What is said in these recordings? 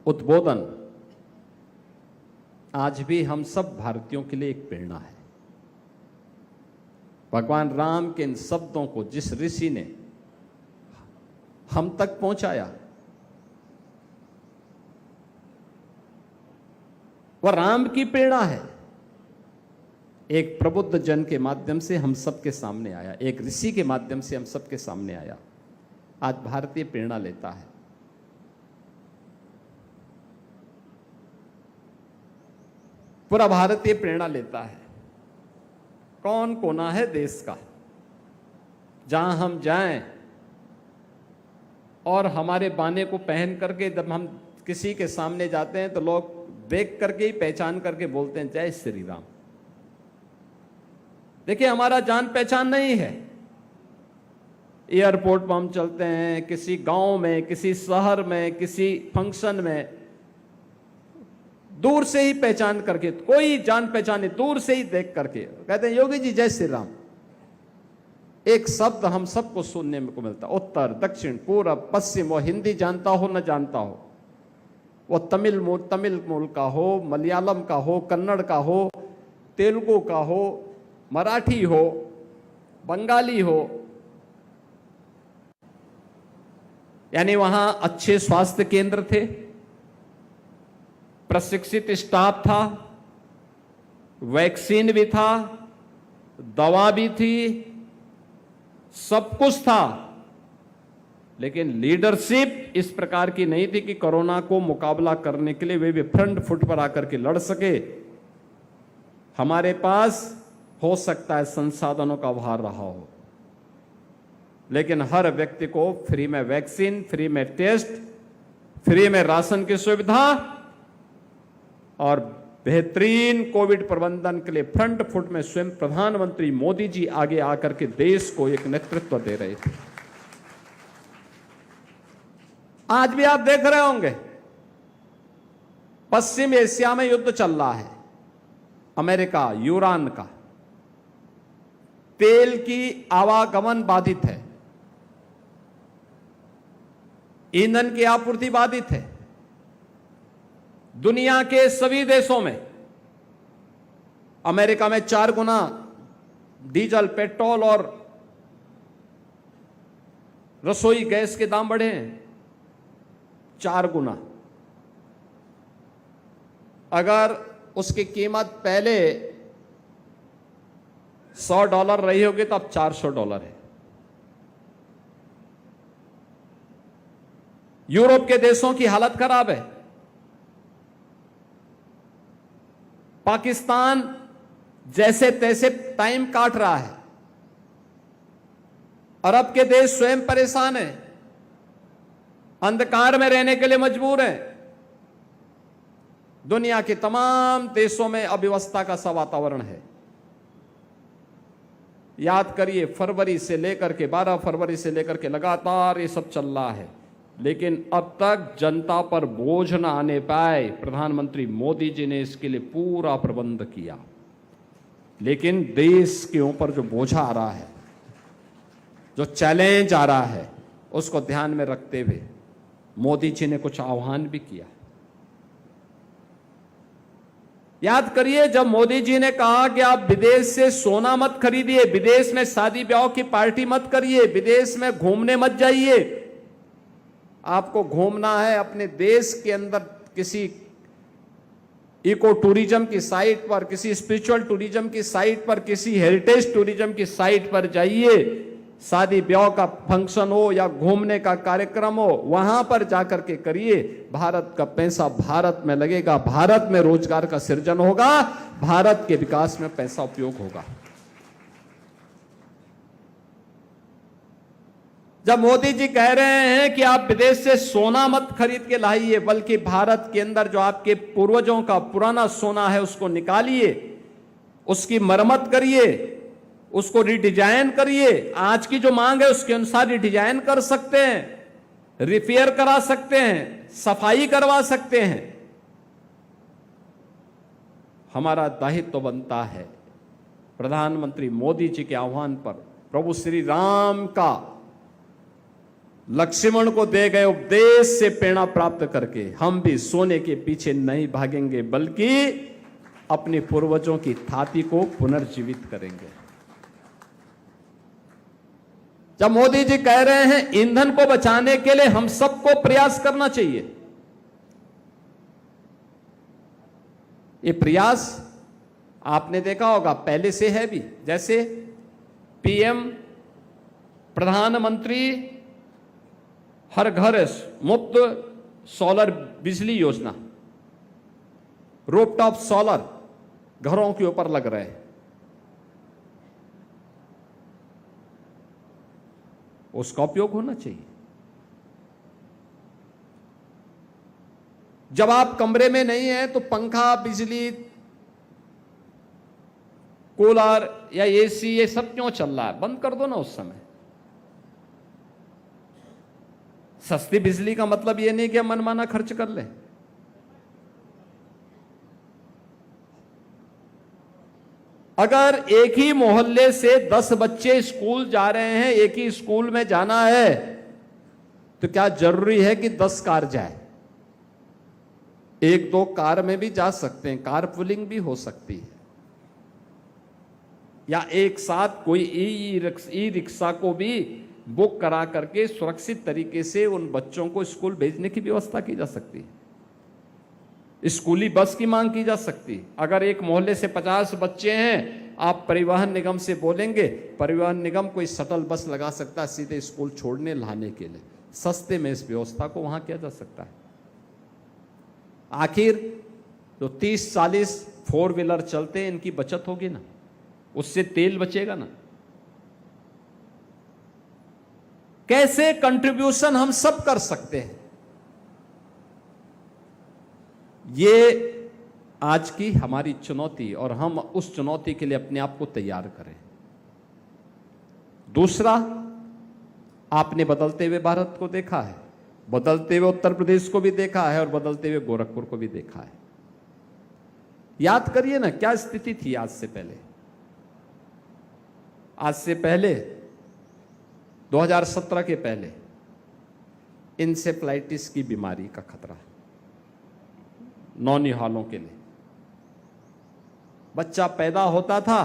उद्बोधन आज भी हम सब भारतीयों के लिए एक प्रेरणा है। भगवान राम के इन शब्दों को जिस ऋषि ने हम तक पहुंचाया, वह राम की प्रेरणा है। एक प्रबुद्ध जन के माध्यम से हम सबके सामने आया, एक ऋषि के माध्यम से हम सबके सामने आया। आज भारतीय प्रेरणा लेता है। पूरा भारतीय प्रेरणा लेता है। कौन कोना है देश का, जहां हम जाएं और हमारे बाने को पहन करके जब हम किसी के सामने जाते हैं तो लोग देख करके ही पहचान करके बोलते हैं जय श्री राम। देखिए, हमारा जान पहचान नहीं है। एयरपोर्ट पर हम चलते हैं, किसी गांव में, किसी शहर में, किसी फंक्शन में, दूर से ही पहचान करके, कोई जान पहचाने, दूर से ही देख करके कहते हैं योगी जी जय श्री राम। एक शब्द हम सबको सुनने को मिलता, उत्तर दक्षिण पूरब पश्चिम, वो हिंदी जानता हो न जानता हो, वो तमिल मूल का हो, मलयालम का हो, कन्नड़ का हो, तेलुगु का हो, मराठी हो, बंगाली हो, यानी वहां अच्छे स्वास्थ्य केंद्र थे, प्रशिक्षित स्टाफ था, वैक्सीन भी था, दवा भी थी, सब कुछ था, लेकिन लीडरशिप इस प्रकार की नहीं थी कि कोरोना को मुकाबला करने के लिए वे भी फ्रंट फुट पर आकर के लड़ सके। हमारे पास हो सकता है संसाधनों का अभाव रहा हो, लेकिन हर व्यक्ति को फ्री में वैक्सीन, फ्री में टेस्ट, फ्री में राशन की सुविधा और बेहतरीन कोविड प्रबंधन के लिए फ्रंट फुट में स्वयं प्रधानमंत्री मोदी जी आगे आकर के देश को एक नेतृत्व दे रहे थे। आज भी आप देख रहे होंगे, पश्चिम एशिया में युद्ध चल रहा है, अमेरिका, यूरान का, तेल की आवागमन बाधित है, ईंधन की आपूर्ति बाधित है। दुनिया के सभी देशों में, अमेरिका में 4 गुना डीजल, पेट्रोल और रसोई गैस के दाम बढ़े हैं, 4 गुना। अगर उसकी कीमत पहले $100 रही होगी तो अब $400 है। यूरोप के देशों की हालत खराब है। पाकिस्तान जैसे तैसे टाइम काट रहा है। अरब के देश स्वयं परेशान है, अंधकार में रहने के लिए मजबूर है। दुनिया के तमाम देशों में अव्यवस्था का सा वातावरण है। याद करिए, फरवरी से लेकर के 12 फरवरी से लेकर के लगातार ये सब चल रहा है, लेकिन अब तक जनता पर बोझ न आने पाए। प्रधानमंत्री मोदी जी ने इसके लिए पूरा प्रबंध किया, लेकिन देश के ऊपर जो बोझा आ रहा है, जो चैलेंज आ रहा है, उसको ध्यान में रखते हुए मोदी जी ने कुछ आह्वान भी किया। याद करिए, जब मोदी जी ने कहा कि आप विदेश से सोना मत खरीदिए, विदेश में शादी ब्याह की पार्टी मत करिए, विदेश में घूमने मत जाइए, आपको घूमना है अपने देश के अंदर किसी इको टूरिज्म की साइट पर, किसी स्पिरिचुअल टूरिज्म की साइट पर, किसी हेरिटेज टूरिज्म की साइट पर जाइए। शादी ब्याह का फंक्शन हो या घूमने का कार्यक्रम हो, वहां पर जाकर के करिए। भारत का पैसा भारत में लगेगा, भारत में रोजगार का सृजन होगा, भारत के विकास में पैसा उपयोग होगा। जब मोदी जी कह रहे हैं कि आप विदेश से सोना मत खरीद के लाइए, बल्कि भारत के अंदर जो आपके पूर्वजों का पुराना सोना है उसको निकालिए, उसकी मरम्मत करिए, उसको रिडिजाइन करिए। आज की जो मांग है उसके अनुसार रिडिजाइन कर सकते हैं, रिपेयर करा सकते हैं, सफाई करवा सकते हैं। हमारा दायित्व तो बनता है प्रधानमंत्री मोदी जी के आह्वान पर प्रभु श्री राम का लक्ष्मण को दे गए उपदेश से प्रेरणा प्राप्त करके हम भी सोने के पीछे नहीं भागेंगे, बल्कि अपने पूर्वजों की थाती को पुनर्जीवित करेंगे। जब मोदी जी कह रहे हैं ईंधन को बचाने के लिए हम सबको प्रयास करना चाहिए, ये प्रयास आपने देखा होगा पहले से है भी। जैसे पीएम प्रधानमंत्री हर घर मुफ्त सोलर बिजली योजना, रूफटॉप सोलर घरों के ऊपर लग रहे हैं, उसका उपयोग होना चाहिए। जब आप कमरे में नहीं हैं तो पंखा, बिजली, कूलर या एसी ये सब क्यों चल रहा है? बंद कर दो ना उस समय। सस्ती बिजली का मतलब यह नहीं कि हम मनमाना खर्च कर लें। अगर एक ही मोहल्ले से 10 बच्चे स्कूल जा रहे हैं, एक ही स्कूल में जाना है, तो क्या जरूरी है कि 10 कार जाए? एक दो कार में भी जा सकते हैं, कार पुलिंग भी हो सकती है, या एक साथ कोई ई रिक्शा को भी बुक करा करके सुरक्षित तरीके से उन बच्चों को स्कूल भेजने की व्यवस्था की जा सकती है। स्कूली बस की मांग की जा सकती है। अगर एक मोहल्ले से 50 बच्चे हैं, आप परिवहन निगम से बोलेंगे, परिवहन निगम कोई शटल बस लगा सकता है सीधे स्कूल छोड़ने लाने के लिए, सस्ते में इस व्यवस्था को वहां किया जा सकता है। आखिर जो 30-40 4 व्हीलर चलते हैं, इनकी बचत होगी ना, उससे तेल बचेगा ना। कैसे कंट्रीब्यूशन हम सब कर सकते हैं, ये आज की हमारी चुनौती, और हम उस चुनौती के लिए अपने आप को तैयार करें। दूसरा, आपने बदलते हुए भारत को देखा है, बदलते हुए उत्तर प्रदेश को भी देखा है, और बदलते हुए गोरखपुर को भी देखा है। याद करिए ना, क्या स्थिति थी आज से पहले। आज से पहले 2017 के पहले इंसेफ्लाइटिस की बीमारी का खतरा नौनिहालों के लिए। बच्चा पैदा होता था,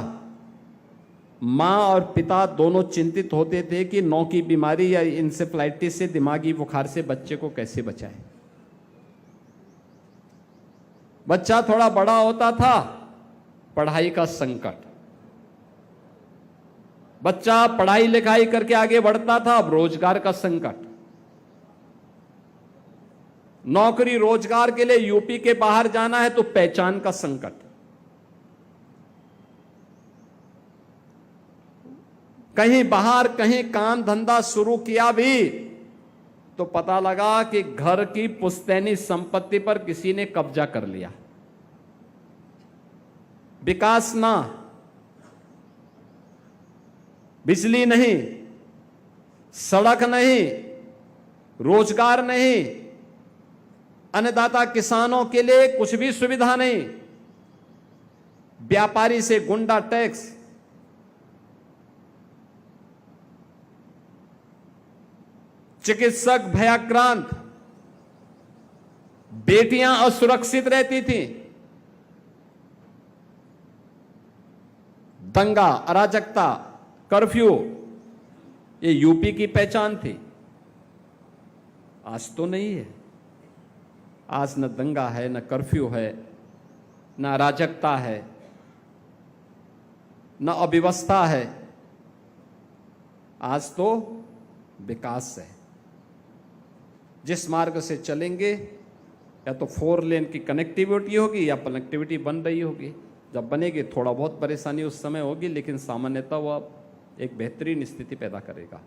मां और पिता दोनों चिंतित होते थे कि नौ की बीमारी या इंसेफ्लाइटिस से, दिमागी बुखार से बच्चे को कैसे बचाएं। बच्चा थोड़ा बड़ा होता था, पढ़ाई का संकट, बच्चा पढ़ाई लिखाई करके आगे बढ़ता था, अब रोजगार का संकट। नौकरी रोजगार के लिए यूपी के बाहर जाना है तो पहचान का संकट। कहीं बाहर कहीं काम धंधा शुरू किया भी तो पता लगा कि घर की पुश्तैनी संपत्ति पर किसी ने कब्जा कर लिया। विकास ना, बिजली नहीं, सड़क नहीं, रोजगार नहीं, अन्नदाता किसानों के लिए कुछ भी सुविधा नहीं, व्यापारी से गुंडा टैक्स, चिकित्सक भयाक्रांत, बेटियां असुरक्षित रहती थीं, दंगा, अराजकता, कर्फ्यू, ये यूपी की पहचान थी। आज तो नहीं है। आज न दंगा है, न कर्फ्यू है, न अराजकता है, न अव्यवस्था है। आज तो विकास है। जिस मार्ग से चलेंगे, या तो 4 लेन की कनेक्टिविटी होगी या कनेक्टिविटी बन रही होगी। जब बनेगी थोड़ा बहुत परेशानी उस समय होगी, लेकिन सामान्यतः वह एक बेहतरीन स्थिति पैदा करेगा।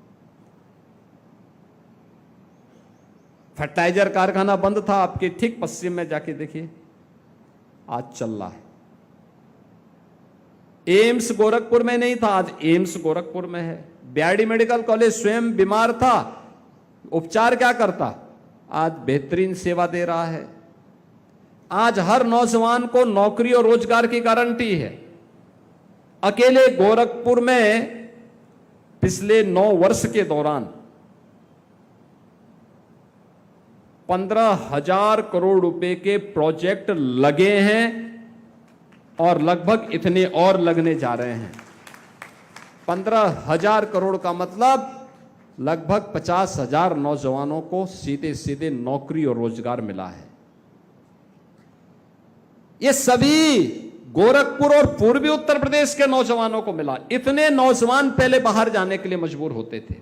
फर्टिलाइजर कारखाना बंद था, आपके ठीक पश्चिम में जाके देखिए, आज चल रहा है। एम्स गोरखपुर में नहीं था, आज एम्स गोरखपुर में है। बीआरडी मेडिकल कॉलेज स्वयं बीमार था, उपचार क्या करता, आज बेहतरीन सेवा दे रहा है। आज हर नौजवान को नौकरी और रोजगार की गारंटी है। अकेले गोरखपुर में पिछले 9 वर्ष के दौरान 15,000 करोड़ रुपए के प्रोजेक्ट लगे हैं और लगभग इतने और लगने जा रहे हैं। 15,000 करोड़ का मतलब लगभग 50,000 नौजवानों को सीधे सीधे नौकरी और रोजगार मिला है। ये सभी गोरखपुर और पूर्वी उत्तर प्रदेश के नौजवानों को मिला। इतने नौजवान पहले बाहर जाने के लिए मजबूर होते थे।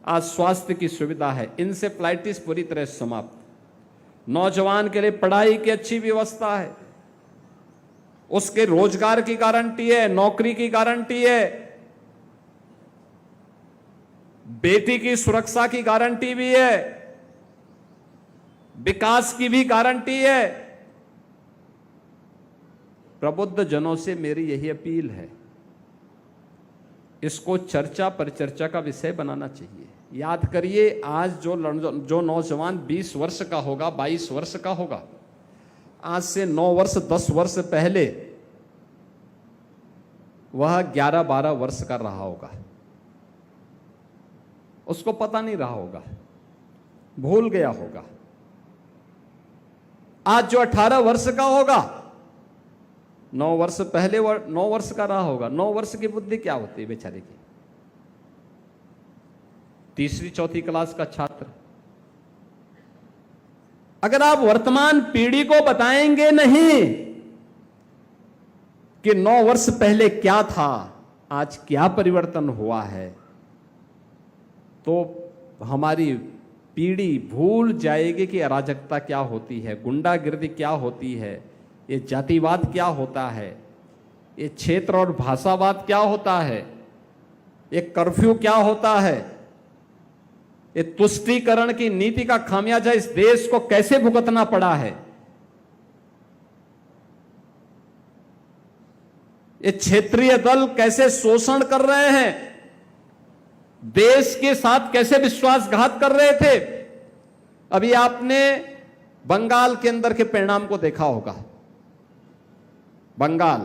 आज स्वास्थ्य की सुविधा है, इंसेफ्लाइटिस पूरी तरह समाप्त। नौजवान के लिए पढ़ाई की अच्छी व्यवस्था है, उसके रोजगार की गारंटी है, नौकरी की गारंटी है, बेटी की सुरक्षा की गारंटी भी है, विकास की भी गारंटी है। प्रबुद्ध जनों से मेरी यही अपील है, इसको चर्चा परिचर्चा का विषय बनाना चाहिए। याद करिए, आज जो नौजवान 20 वर्ष का होगा, 22 वर्ष का होगा, आज से 9 वर्ष 10 वर्ष पहले वह 11-12 वर्ष का रहा होगा। उसको पता नहीं रहा होगा, भूल गया होगा। आज जो 18 वर्ष का होगा, 9 वर्ष पहले 9 वर्ष का रहा होगा। 9 वर्ष की बुद्धि क्या होती है बेचारे की? तीसरी चौथी क्लास का छात्र। अगर आप वर्तमान पीढ़ी को बताएंगे नहीं कि 9 वर्ष पहले क्या था, आज क्या परिवर्तन हुआ है, तो हमारी पीढ़ी भूल जाएगी कि अराजकता क्या होती है, गुंडागिर्दी क्या होती है, ये जातिवाद क्या होता है, ये क्षेत्र और भाषावाद क्या होता है, ये कर्फ्यू क्या होता है, ये तुष्टीकरण की नीति का खामियाजा इस देश को कैसे भुगतना पड़ा है, ये क्षेत्रीय दल कैसे शोषण कर रहे हैं, देश के साथ कैसे विश्वासघात कर रहे थे। अभी आपने बंगाल के अंदर के परिणाम को देखा होगा। बंगाल,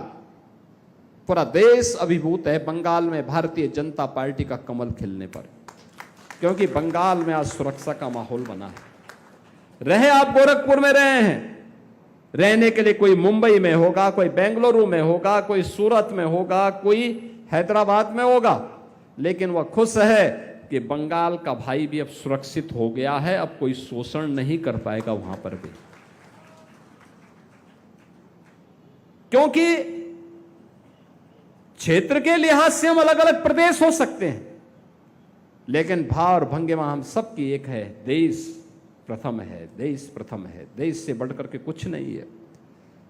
पूरा देश अभिभूत है बंगाल में भारतीय जनता पार्टी का कमल खिलने पर, क्योंकि बंगाल में आज सुरक्षा का माहौल बना है। रहे आप गोरखपुर में रहे हैं, रहने के लिए कोई मुंबई में होगा, कोई बेंगलुरु में होगा, कोई सूरत में होगा, कोई हैदराबाद में होगा, लेकिन वह खुश है कि बंगाल का भाई भी अब सुरक्षित हो गया है, अब कोई शोषण नहीं कर पाएगा वहां पर भी। क्योंकि क्षेत्र के लिहाज से हम अलग अलग प्रदेश हो सकते हैं, लेकिन भाव और भंगिमा हम सबकी एक है, देश प्रथम है, देश प्रथम है, देश से बढ़कर के कुछ नहीं है।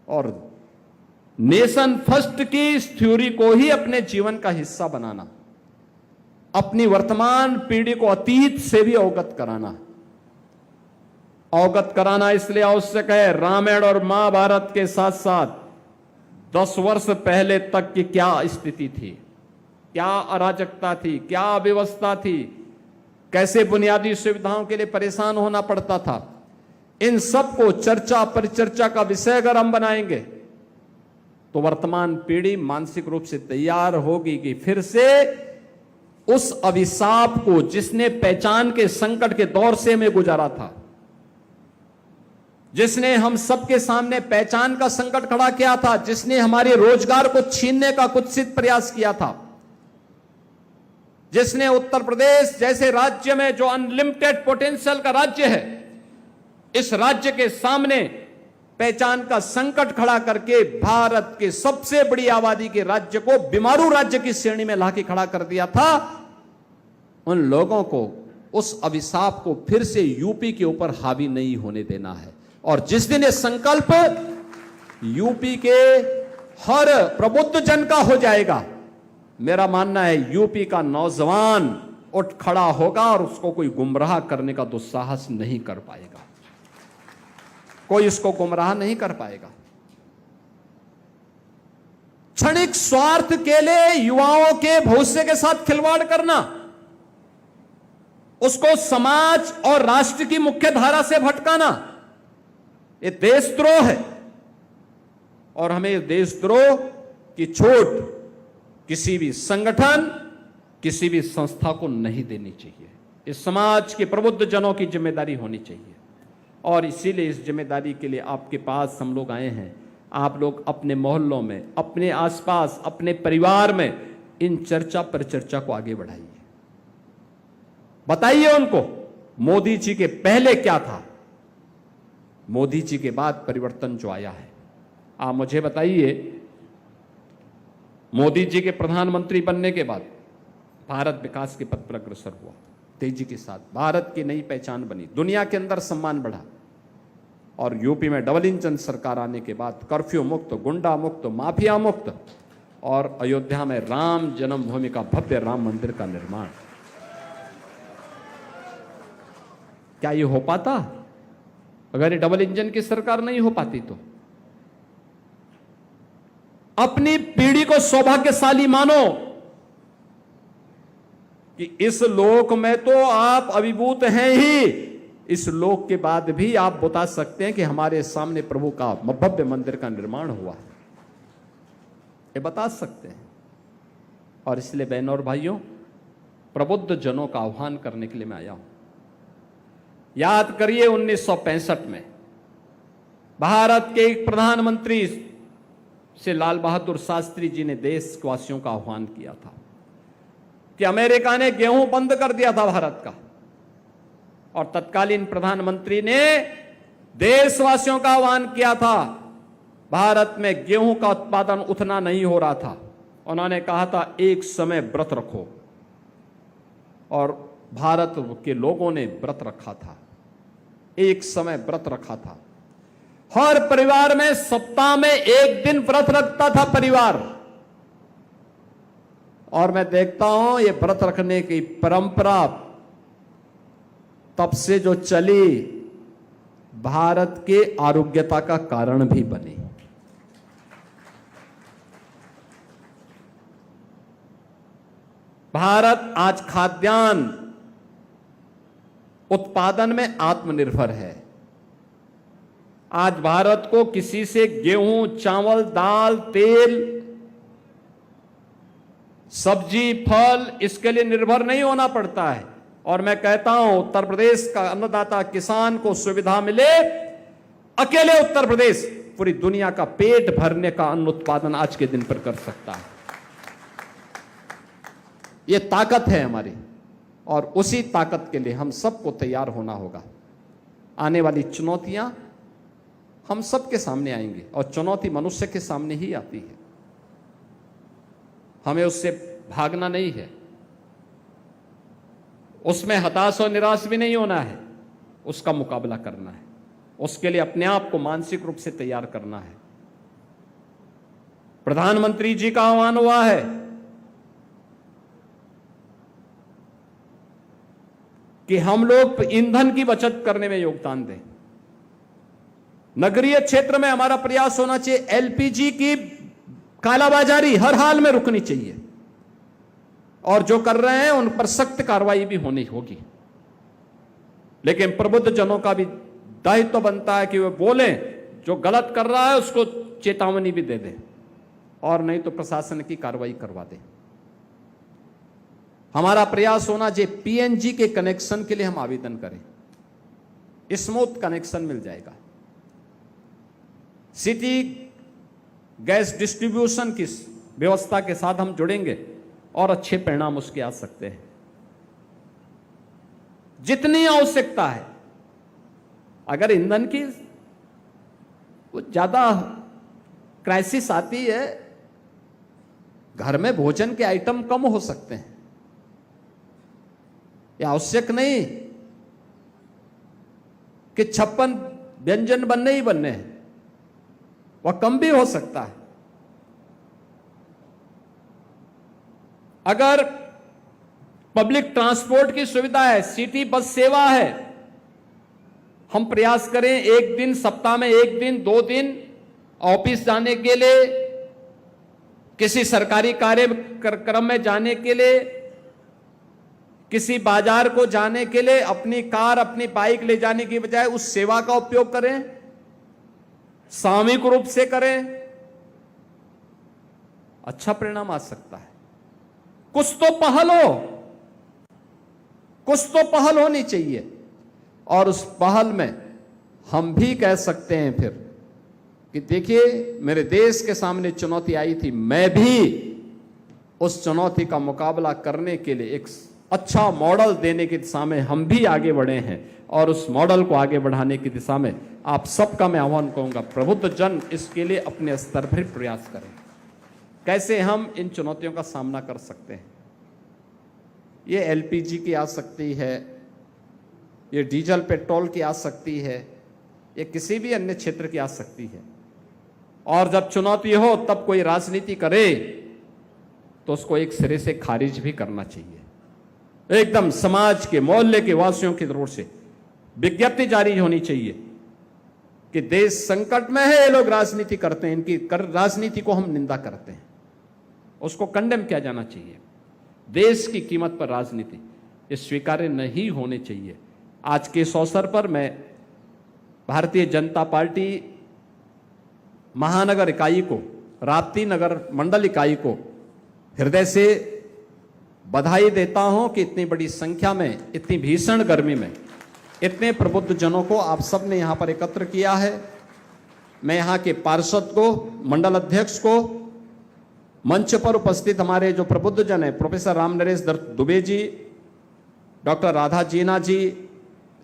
और नेशन फर्स्ट की इस थ्योरी को ही अपने जीवन का हिस्सा बनाना, अपनी वर्तमान पीढ़ी को अतीत से भी अवगत कराना इसलिए आवश्यक है। रामायण और महाभारत के साथ साथ 10 वर्ष पहले तक की क्या स्थिति थी, क्या अराजकता थी, क्या अव्यवस्था थी, कैसे बुनियादी सुविधाओं के लिए परेशान होना पड़ता था, इन सब को चर्चा परिचर्चा का विषय अगर हम बनाएंगे तो वर्तमान पीढ़ी मानसिक रूप से तैयार होगी कि फिर से उस अभिशाप को, जिसने पहचान के संकट के दौर से हमें गुजारा था, जिसने हम सबके सामने पहचान का संकट खड़ा किया था, जिसने हमारे रोजगार को छीनने का कुत्सित प्रयास किया था, जिसने उत्तर प्रदेश जैसे राज्य में जो अनलिमिटेड पोटेंशियल का राज्य है, इस राज्य के सामने पहचान का संकट खड़ा करके भारत के सबसे बड़ी आबादी के राज्य को बीमारू राज्य की श्रेणी में लाके खड़ा कर दिया था, उन लोगों को, उस अभिशाप को फिर से यूपी के ऊपर हावी नहीं होने देना है। और जिस दिन ये संकल्प यूपी के हर प्रबुद्ध जन का हो जाएगा, मेरा मानना है यूपी का नौजवान उठ खड़ा होगा और उसको कोई गुमराह करने का दुस्साहस नहीं कर पाएगा, कोई इसको गुमराह नहीं कर पाएगा। क्षणिक स्वार्थ के लिए युवाओं के भविष्य के साथ खिलवाड़ करना, उसको समाज और राष्ट्र की मुख्य धारा से भटकाना, ये देशद्रोह है। और हमें देशद्रोह की छूट किसी भी संगठन, किसी भी संस्था को नहीं देनी चाहिए। इस समाज के प्रबुद्ध जनों की जिम्मेदारी होनी चाहिए। और इसीलिए इस जिम्मेदारी के लिए आपके पास हम लोग आए हैं। आप लोग अपने मोहल्लों में, अपने आसपास, अपने परिवार में इन चर्चा पर चर्चा को आगे बढ़ाइए। बताइए उनको मोदी जी के पहले क्या था, मोदी जी के बाद परिवर्तन जो आया है। आप मुझे बताइए, मोदी जी के प्रधानमंत्री बनने के बाद भारत विकास के पथ पर अग्रसर हुआ, तेजी के साथ भारत की नई पहचान बनी, दुनिया के अंदर सम्मान बढ़ा। और यूपी में डबल इंजन सरकार आने के बाद कर्फ्यू मुक्त, गुंडा मुक्त, माफिया मुक्त, और अयोध्या में राम जन्मभूमि का भव्य राम मंदिर का निर्माण। क्या ये हो पाता अगर ये डबल इंजन की सरकार नहीं हो पाती? तो अपनी पीढ़ी को सौभाग्यशाली मानो कि इस लोक में तो आप अभिभूत हैं ही, इस लोक के बाद भी आप बता सकते हैं कि हमारे सामने प्रभु का भव्य मंदिर का निर्माण हुआ, ये बता सकते हैं। और इसलिए बहनों और भाइयों, प्रबुद्ध जनों का आह्वान करने के लिए मैं आया हूं। याद करिए 1965 में भारत के एक प्रधानमंत्री से लाल बहादुर शास्त्री जी ने देशवासियों का आह्वान किया था कि अमेरिका ने गेहूं बंद कर दिया था भारत का, और तत्कालीन प्रधानमंत्री ने देशवासियों का आह्वान किया था। भारत में गेहूं का उत्पादन उतना नहीं हो रहा था, उन्होंने कहा था एक समय व्रत रखो, और भारत के लोगों ने व्रत रखा था, एक समय व्रत रखा था। हर परिवार में सप्ताह में एक दिन व्रत रखता था परिवार। और मैं देखता हूं ये व्रत रखने की परंपरा तब से जो चली, भारत के आरोग्यता का कारण भी बनी। भारत आज खाद्यान्न उत्पादन में आत्मनिर्भर है। आज भारत को किसी से गेहूं, चावल, दाल, तेल, सब्जी, फल इसके लिए निर्भर नहीं होना पड़ता है। और मैं कहता हूं उत्तर प्रदेश का अन्नदाता किसान को सुविधा मिले, अकेले उत्तर प्रदेश पूरी दुनिया का पेट भरने का अन्न उत्पादन आज के दिन पर कर सकता है। यह ताकत है हमारी, और उसी ताकत के लिए हम सबको तैयार होना होगा। आने वाली चुनौतियां हम सबके सामने आएंगी, और चुनौती मनुष्य के सामने ही आती है, हमें उससे भागना नहीं है, उसमें हताश और निराश भी नहीं होना है, उसका मुकाबला करना है। उसके लिए अपने आप को मानसिक रूप से तैयार करना है। प्रधानमंत्री जी का आह्वान हुआ है कि हम लोग ईंधन की बचत करने में योगदान दें। नगरीय क्षेत्र में हमारा प्रयास होना चाहिए, एलपीजी की कालाबाजारी हर हाल में रुकनी चाहिए, और जो कर रहे हैं उन पर सख्त कार्रवाई भी होनी होगी। लेकिन प्रबुद्ध जनों का भी दायित्व तो बनता है कि वे बोलें, जो गलत कर रहा है उसको चेतावनी भी दे दें, और नहीं तो प्रशासन की कार्रवाई करवा दें। हमारा प्रयास होना चाहिए पीएनजी के कनेक्शन के लिए हम आवेदन करें, स्मूथ कनेक्शन मिल जाएगा। सिटी गैस डिस्ट्रीब्यूशन की व्यवस्था के साथ हम जुड़ेंगे और अच्छे परिणाम उसके आ सकते हैं। जितनी आवश्यकता है, अगर ईंधन की कुछ ज्यादा क्राइसिस आती है, घर में भोजन के आइटम कम हो सकते हैं, यह आवश्यक नहीं कि 56 व्यंजन बनने ही बनने हैं, वह कम भी हो सकता है। अगर पब्लिक ट्रांसपोर्ट की सुविधा है, सिटी बस सेवा है, हम प्रयास करें एक दिन, सप्ताह में एक दिन, 2 दिन ऑफिस जाने के लिए, किसी सरकारी कार्यक्रम में जाने के लिए, किसी बाजार को जाने के लिए अपनी कार, अपनी बाइक ले जाने की बजाय उस सेवा का उपयोग करें, सामूहिक रूप से करें, अच्छा परिणाम आ सकता है। कुछ तो पहल हो, कुछ तो पहल होनी चाहिए। और उस पहल में हम भी कह सकते हैं फिर कि देखिए, मेरे देश के सामने चुनौती आई थी, मैं भी उस चुनौती का मुकाबला करने के लिए एक अच्छा मॉडल देने की दिशा में हम भी आगे बढ़े हैं। और उस मॉडल को आगे बढ़ाने की दिशा में आप सबका मैं आह्वान करूंगा, प्रबुद्ध जन इसके लिए अपने स्तर पर प्रयास करें। कैसे हम इन चुनौतियों का सामना कर सकते हैं? ये एलपीजी की आ सकती है, ये डीजल पेट्रोल की आ सकती है, ये किसी भी अन्य क्षेत्र की आ सकती है। और जब चुनौती हो तब कोई राजनीति करे तो उसको एक सिरे से खारिज भी करना चाहिए। एकदम समाज के, मोहल्ले के वासियों की तरफ से विज्ञप्ति जारी होनी चाहिए कि देश संकट में है, ये लोग राजनीति करते हैं, इनकी राजनीति को हम निंदा करते हैं, उसको कंडेम किया जाना चाहिए। देश की कीमत पर राजनीति ये स्वीकार्य नहीं होने चाहिए। आज के इस अवसर पर मैं भारतीय जनता पार्टी महानगर इकाई को, राप्ती नगर मंडल इकाई को हृदय से बधाई देता हूं कि इतनी बड़ी संख्या में, इतनी भीषण गर्मी में इतने प्रबुद्ध जनों को आप सब ने यहां पर एकत्र किया है। मैं यहां के पार्षद को, मंडल अध्यक्ष को, मंच पर उपस्थित हमारे जो प्रबुद्ध जन है, प्रोफेसर राम नरेश दत्त दुबे जी, डॉक्टर राधा जीना जी,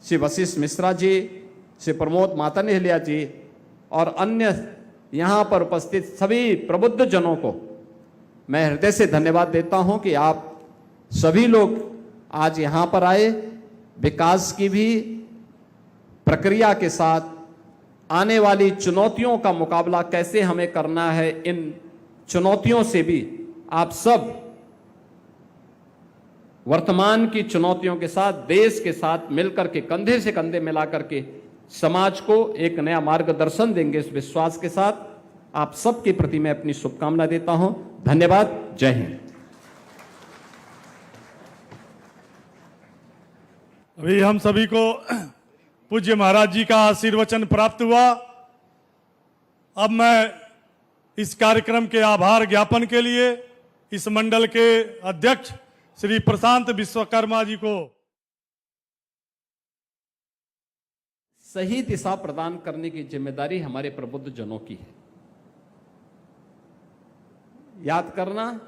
श्री वशिष्ठ मिश्रा जी, श्री प्रमोद मातनहेलिया जी और अन्य यहां पर उपस्थित सभी प्रबुद्ध जनों को मैं हृदय से धन्यवाद देता हूं कि आप सभी लोग आज यहां पर आए। विकास की भी प्रक्रिया के साथ आने वाली चुनौतियों का मुकाबला कैसे हमें करना है, इन चुनौतियों से भी आप सब वर्तमान की चुनौतियों के साथ, देश के साथ मिलकर के, कंधे से कंधे मिलाकर के समाज को एक नया मार्गदर्शन देंगे, इस विश्वास के साथ आप सबके प्रति मैं अपनी शुभकामना देता हूं। धन्यवाद। जय हिंद। अभी हम सभी को पूज्य महाराज जी का आशीर्वचन प्राप्त हुआ। अब मैं इस कार्यक्रम के आभार ज्ञापन के लिए इस मंडल के अध्यक्ष श्री प्रशांत विश्वकर्मा जी को सही दिशा प्रदान करने की जिम्मेदारी हमारे प्रबुद्ध जनों की है। याद करना,